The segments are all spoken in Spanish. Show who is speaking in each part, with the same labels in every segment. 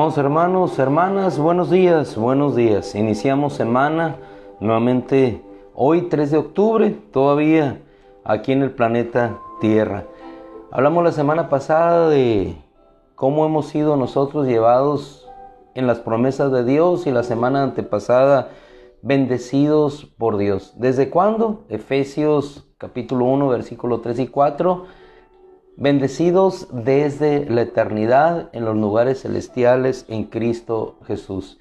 Speaker 1: Amados hermanos, hermanas, buenos días, buenos días. Iniciamos semana nuevamente hoy 3 de octubre, todavía aquí en el planeta Tierra. Hablamos la semana pasada de cómo hemos sido nosotros llevados en las promesas de Dios y la semana antepasada bendecidos por Dios. ¿Desde cuándo? Efesios capítulo 1, versículo 3 y 4. Bendecidos desde la eternidad en los lugares celestiales en Cristo Jesús.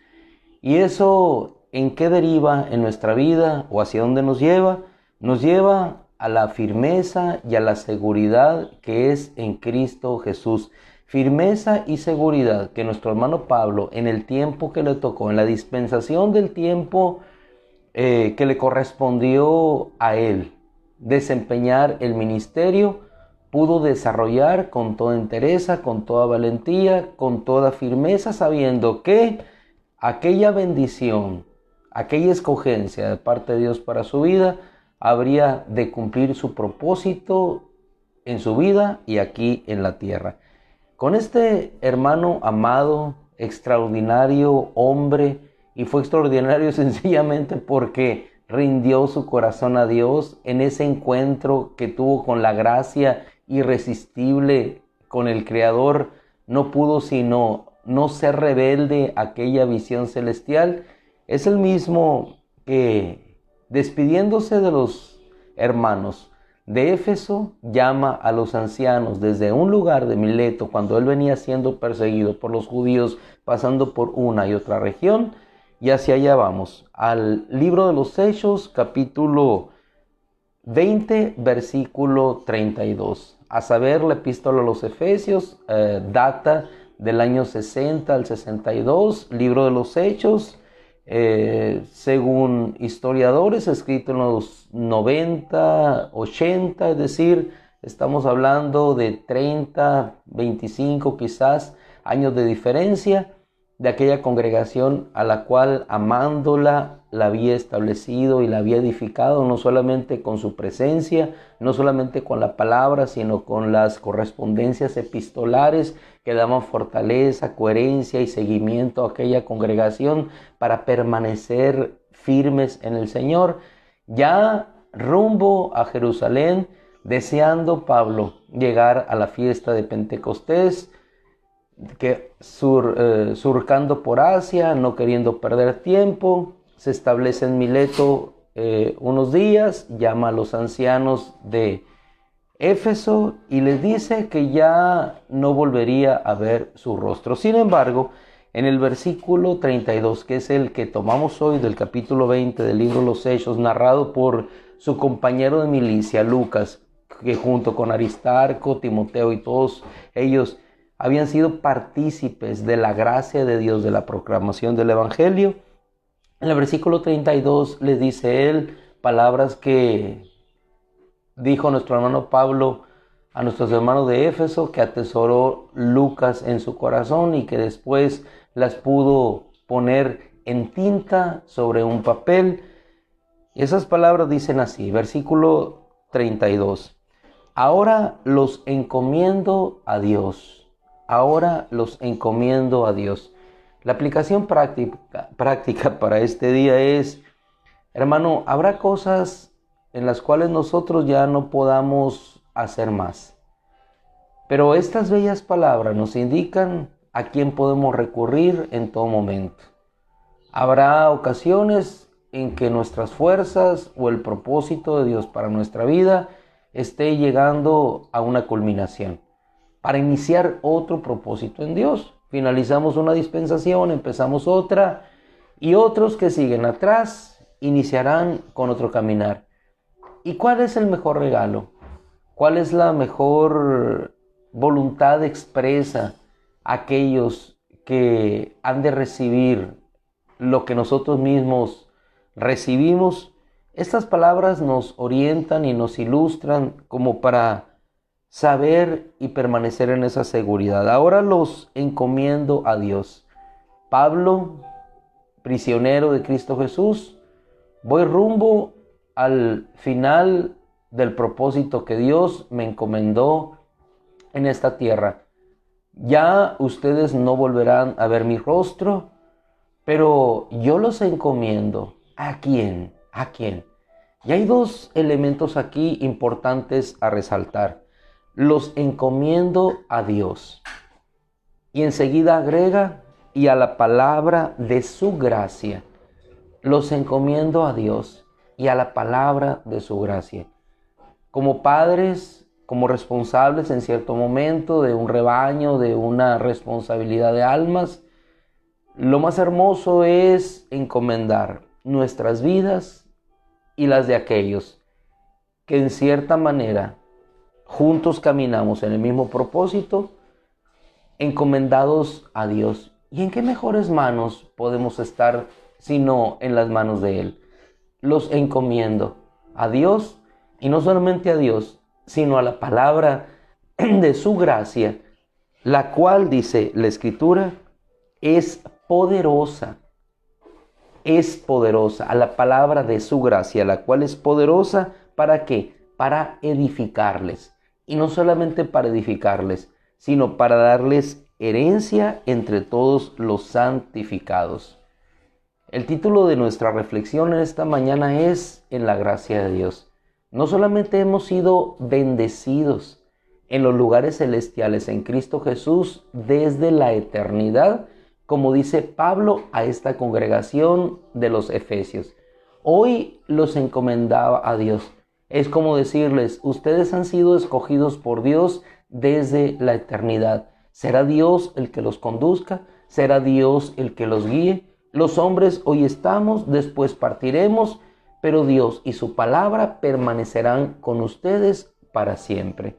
Speaker 1: ¿Y eso en qué deriva en nuestra vida o hacia dónde nos lleva? Nos lleva a la firmeza y a la seguridad que es en Cristo Jesús. Firmeza y seguridad que nuestro hermano Pablo, en el tiempo que le tocó, en la dispensación del tiempo que le correspondió a él desempeñar el ministerio, pudo desarrollar con toda entereza, con toda valentía, con toda firmeza, sabiendo que aquella bendición, aquella escogencia de parte de Dios para su vida, habría de cumplir su propósito en su vida y aquí en la tierra. Con este hermano amado, extraordinario hombre, y fue extraordinario sencillamente porque rindió su corazón a Dios en ese encuentro que tuvo con la gracia irresistible con el Creador, no pudo sino no ser rebelde a aquella visión celestial. Es el mismo que, despidiéndose de los hermanos de Éfeso, llama a los ancianos desde un lugar de Mileto, cuando él venía siendo perseguido por los judíos, pasando por una y otra región, y hacia allá vamos, al libro de los Hechos, capítulo 20, versículo 32. A saber, la epístola a los Efesios data del año 60 al 62. Libro de los Hechos, según historiadores, escrito en los 90, 80, es decir, estamos hablando de 30, 25 quizás años de diferencia de aquella congregación a la cual, amándola, la había establecido y la había edificado, no solamente con su presencia, no solamente con la palabra, sino con las correspondencias epistolares que daban fortaleza, coherencia y seguimiento a aquella congregación para permanecer firmes en el Señor. Ya rumbo a Jerusalén, deseando Pablo llegar a la fiesta de Pentecostés, surcando por Asia, no queriendo perder tiempo, se establece en Mileto unos días, llama a los ancianos de Éfeso y les dice que ya no volvería a ver su rostro. Sin embargo, en el versículo 32, que es el que tomamos hoy del capítulo 20 del libro de los Hechos, narrado por su compañero de milicia, Lucas, que junto con Aristarco, Timoteo y todos ellos habían sido partícipes de la gracia de Dios, de la proclamación del Evangelio. En el versículo 32 les dice él palabras que dijo nuestro hermano Pablo a nuestros hermanos de Éfeso, que atesoró Lucas en su corazón y que después las pudo poner en tinta sobre un papel. Y esas palabras dicen así, versículo 32. Ahora los encomiendo a Dios. Ahora los encomiendo a Dios. La aplicación práctica para este día es, hermano, habrá cosas en las cuales nosotros ya no podamos hacer más. Pero estas bellas palabras nos indican a quién podemos recurrir en todo momento. Habrá ocasiones en que nuestras fuerzas o el propósito de Dios para nuestra vida esté llegando a una culminación, para iniciar otro propósito en Dios. Finalizamos una dispensación, empezamos otra, y otros que siguen atrás iniciarán con otro caminar. ¿Y cuál es el mejor regalo? ¿Cuál es la mejor voluntad expresa a aquellos que han de recibir lo que nosotros mismos recibimos? Estas palabras nos orientan y nos ilustran como para saber y permanecer en esa seguridad. Ahora los encomiendo a Dios. Pablo, prisionero de Cristo Jesús, voy rumbo al final del propósito que Dios me encomendó en esta tierra. Ya ustedes no volverán a ver mi rostro, pero yo los encomiendo. ¿A quién? ¿A quién? Y hay dos elementos aquí importantes a resaltar. Los encomiendo a Dios. Y enseguida agrega, y a la palabra de su gracia. Los encomiendo a Dios y a la palabra de su gracia. Como padres, como responsables en cierto momento de un rebaño, de una responsabilidad de almas, lo más hermoso es encomendar nuestras vidas y las de aquellos que en cierta manera juntos caminamos en el mismo propósito, encomendados a Dios. ¿Y en qué mejores manos podemos estar sino en las manos de Él? Los encomiendo a Dios, y no solamente a Dios, sino a la palabra de su gracia, la cual, dice la Escritura, es poderosa. Es poderosa, a la palabra de su gracia, la cual es poderosa, ¿para qué? Para edificarles. Y no solamente para edificarles, sino para darles herencia entre todos los santificados. El título de nuestra reflexión en esta mañana es En la gracia de Dios. No solamente hemos sido bendecidos en los lugares celestiales en Cristo Jesús desde la eternidad, como dice Pablo a esta congregación de los Efesios. Hoy los encomendaba a Dios. Es como decirles, ustedes han sido escogidos por Dios desde la eternidad. ¿Será Dios el que los conduzca? ¿Será Dios el que los guíe? Los hombres hoy estamos, después partiremos, pero Dios y su palabra permanecerán con ustedes para siempre.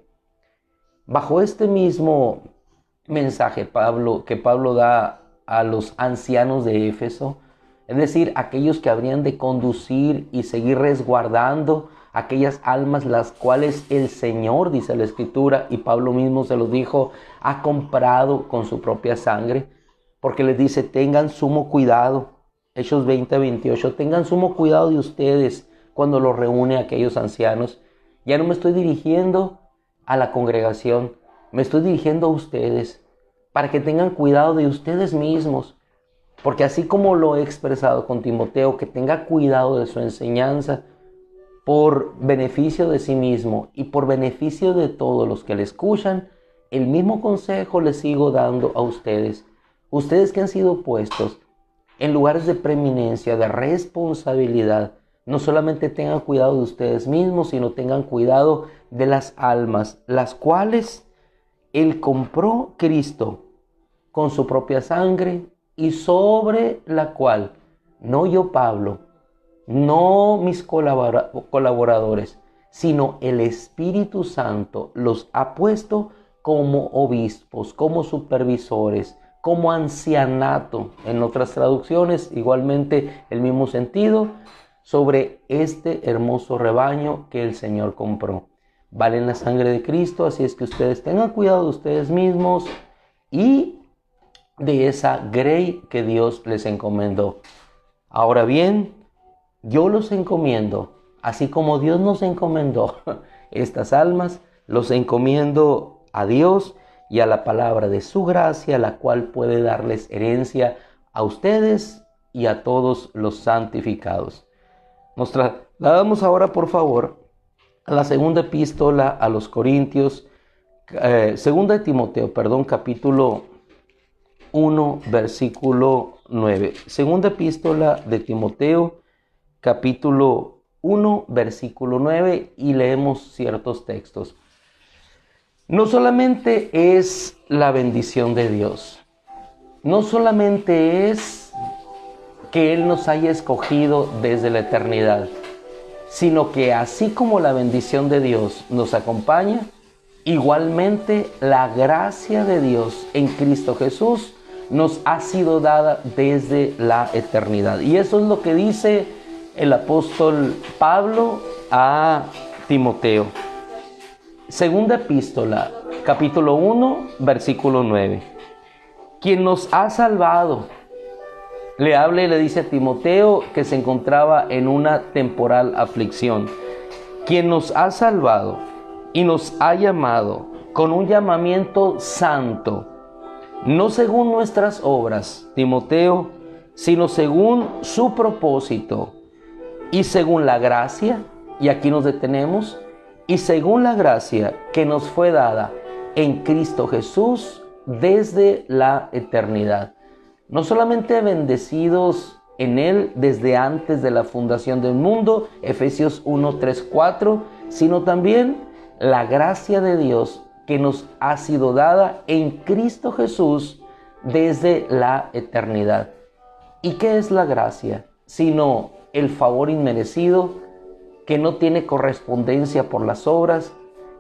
Speaker 1: Bajo este mismo mensaje que Pablo da a los ancianos de Éfeso, es decir, aquellos que habrían de conducir y seguir resguardando aquellas almas las cuales el Señor, dice la Escritura, y Pablo mismo se los dijo, ha comprado con su propia sangre, porque les dice, tengan sumo cuidado, Hechos 20:28, tengan sumo cuidado de ustedes cuando los reúne a aquellos ancianos. Ya no me estoy dirigiendo a la congregación, me estoy dirigiendo a ustedes, para que tengan cuidado de ustedes mismos, porque así como lo he expresado con Timoteo, que tenga cuidado de su enseñanza, por beneficio de sí mismo y por beneficio de todos los que le escuchan, el mismo consejo les sigo dando a ustedes. Ustedes que han sido puestos en lugares de preeminencia, de responsabilidad, no solamente tengan cuidado de ustedes mismos, sino tengan cuidado de las almas, las cuales Él compró Cristo con su propia sangre y sobre la cual, no yo Pablo, no mis colaboradores, sino el Espíritu Santo los ha puesto como obispos, como supervisores, como ancianato, en otras traducciones, igualmente el mismo sentido, sobre este hermoso rebaño que el Señor compró. Valen la sangre de Cristo, así es que ustedes tengan cuidado de ustedes mismos y de esa grey que Dios les encomendó. Ahora bien, yo los encomiendo, así como Dios nos encomendó estas almas, los encomiendo a Dios y a la palabra de su gracia, la cual puede darles herencia a ustedes y a todos los santificados. Nos trasladamos ahora, por favor, a la segunda epístola a los Corintios, segunda de Timoteo, capítulo 1, versículo 9. Segunda epístola de Timoteo, capítulo 1, versículo 9, y leemos ciertos textos. No solamente es la bendición de Dios, no solamente es que Él nos haya escogido desde la eternidad, sino que así como la bendición de Dios nos acompaña, igualmente la gracia de Dios en Cristo Jesús nos ha sido dada desde la eternidad. Y eso es lo que dice el apóstol Pablo a Timoteo. Segunda epístola, capítulo 1, versículo 9. Quien nos ha salvado, le habla y le dice a Timoteo que se encontraba en una temporal aflicción. Quien nos ha salvado y nos ha llamado con un llamamiento santo no según nuestras obras, Timoteo, sino según su propósito y según la gracia, y aquí nos detenemos, y según la gracia que nos fue dada en Cristo Jesús desde la eternidad. No solamente bendecidos en Él desde antes de la fundación del mundo, Efesios 1, 3, 4, sino también la gracia de Dios que nos ha sido dada en Cristo Jesús desde la eternidad. ¿Y qué es la gracia? Sino el favor inmerecido que no tiene correspondencia por las obras.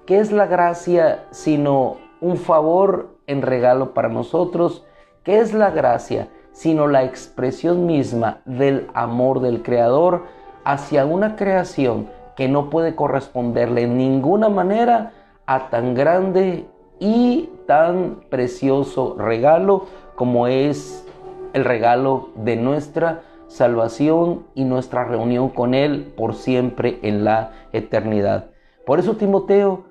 Speaker 1: ¿Qué es la gracia sino un favor en regalo para nosotros? ¿Qué es la gracia sino la expresión misma del amor del Creador hacia una creación que no puede corresponderle en ninguna manera a tan grande y tan precioso regalo como es el regalo de nuestra salvación y nuestra reunión con Él por siempre en la eternidad? Por eso, Timoteo,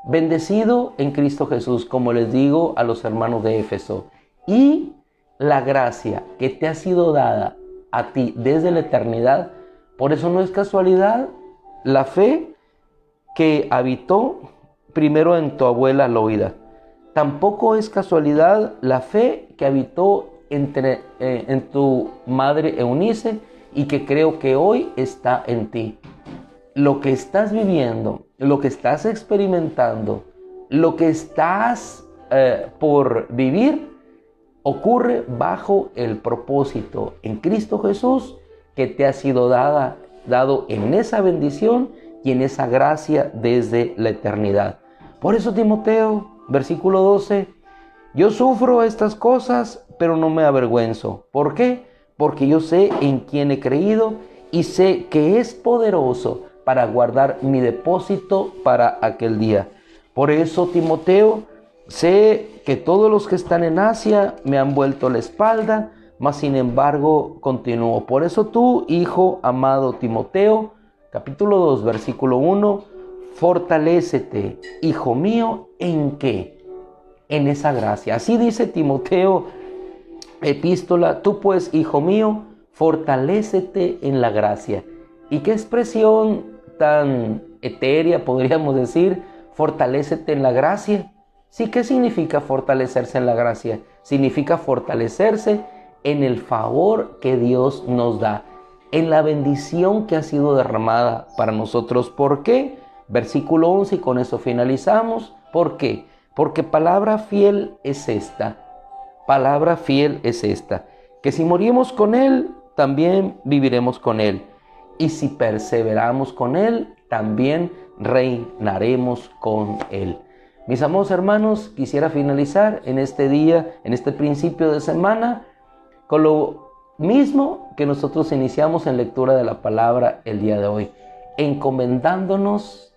Speaker 1: bendecido en Cristo Jesús, como les digo a los hermanos de Éfeso, y la gracia que te ha sido dada a ti desde la eternidad. Por eso no es casualidad la fe que habitó primero en tu abuela Loida. Tampoco es casualidad la fe que habitó en tu madre Eunice y que creo que hoy está en ti. Lo que estás viviendo, lo que estás experimentando, lo que estás por vivir, ocurre bajo el propósito en Cristo Jesús que te ha sido dado en esa bendición y en esa gracia desde la eternidad. Por eso, Timoteo, versículo 12, yo sufro estas cosas, pero no me avergüenzo. ¿Por qué? Porque yo sé en quién he creído y sé que es poderoso para guardar mi depósito para aquel día. Por eso, Timoteo, sé que todos los que están en Asia me han vuelto la espalda, mas sin embargo continúo. Por eso tú, hijo amado Timoteo, capítulo 2, versículo 1, fortalécete, hijo mío, ¿en qué? En esa gracia. Así dice Timoteo, epístola, tú pues, hijo mío, fortalécete en la gracia. ¿Y qué expresión tan etérea podríamos decir? Fortalécete en la gracia. Sí, ¿qué significa fortalecerse en la gracia? Significa fortalecerse en el favor que Dios nos da, en la bendición que ha sido derramada para nosotros. ¿Por qué? Versículo 11, y con eso finalizamos. ¿Por qué? Porque palabra fiel es esta, que si morimos con Él, también viviremos con Él. Y si perseveramos con Él, también reinaremos con Él. Mis amados hermanos, quisiera finalizar en este día, en este principio de semana, con lo mismo que nosotros iniciamos en lectura de la palabra el día de hoy, encomendándonos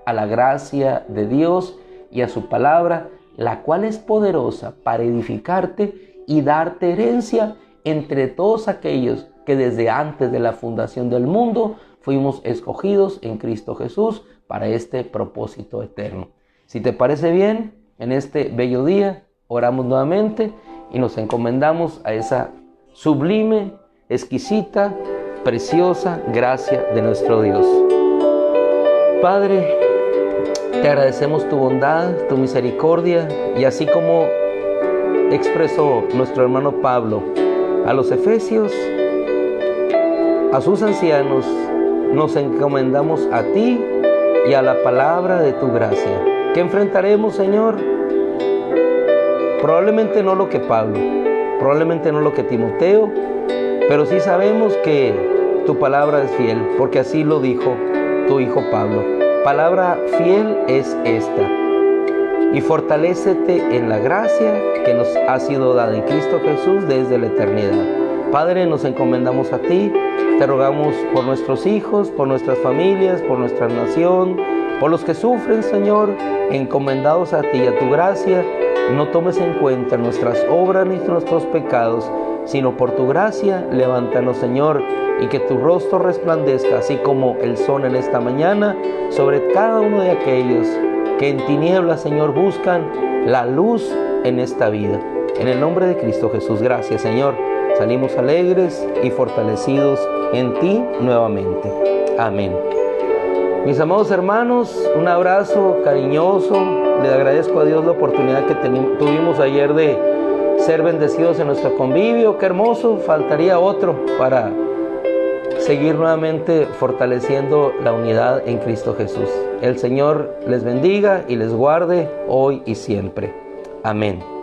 Speaker 1: a la gracia de Dios y a su palabra, la cual es poderosa para edificarte y darte herencia entre todos aquellos que desde antes de la fundación del mundo fuimos escogidos en Cristo Jesús para este propósito eterno. Si te parece bien, en este bello día, oramos nuevamente y nos encomendamos a esa sublime, exquisita, preciosa gracia de nuestro Dios. Padre, te agradecemos tu bondad, tu misericordia, y así como expresó nuestro hermano Pablo a los efesios, a sus ancianos, nos encomendamos a ti y a la palabra de tu gracia. ¿Qué enfrentaremos, Señor? Probablemente no lo que Pablo, probablemente no lo que Timoteo, pero sí sabemos que tu palabra es fiel, porque así lo dijo tu hijo Pablo. Palabra fiel es esta. Y fortalécete en la gracia que nos ha sido dada en Cristo Jesús desde la eternidad. Padre, nos encomendamos a ti, te rogamos por nuestros hijos, por nuestras familias, por nuestra nación, por los que sufren, Señor, encomendados a ti y a tu gracia. No tomes en cuenta nuestras obras ni nuestros pecados, sino por tu gracia, levántanos, Señor, y que tu rostro resplandezca, así como el sol en esta mañana, sobre cada uno de aquellos que en tinieblas, Señor, buscan la luz en esta vida. En el nombre de Cristo Jesús, gracias, Señor. Salimos alegres y fortalecidos en ti nuevamente. Amén. Mis amados hermanos, un abrazo cariñoso. Le agradezco a Dios la oportunidad que tuvimos ayer de ser bendecidos en nuestro convivio. Qué hermoso, faltaría otro para seguir nuevamente fortaleciendo la unidad en Cristo Jesús. El Señor les bendiga y les guarde hoy y siempre. Amén.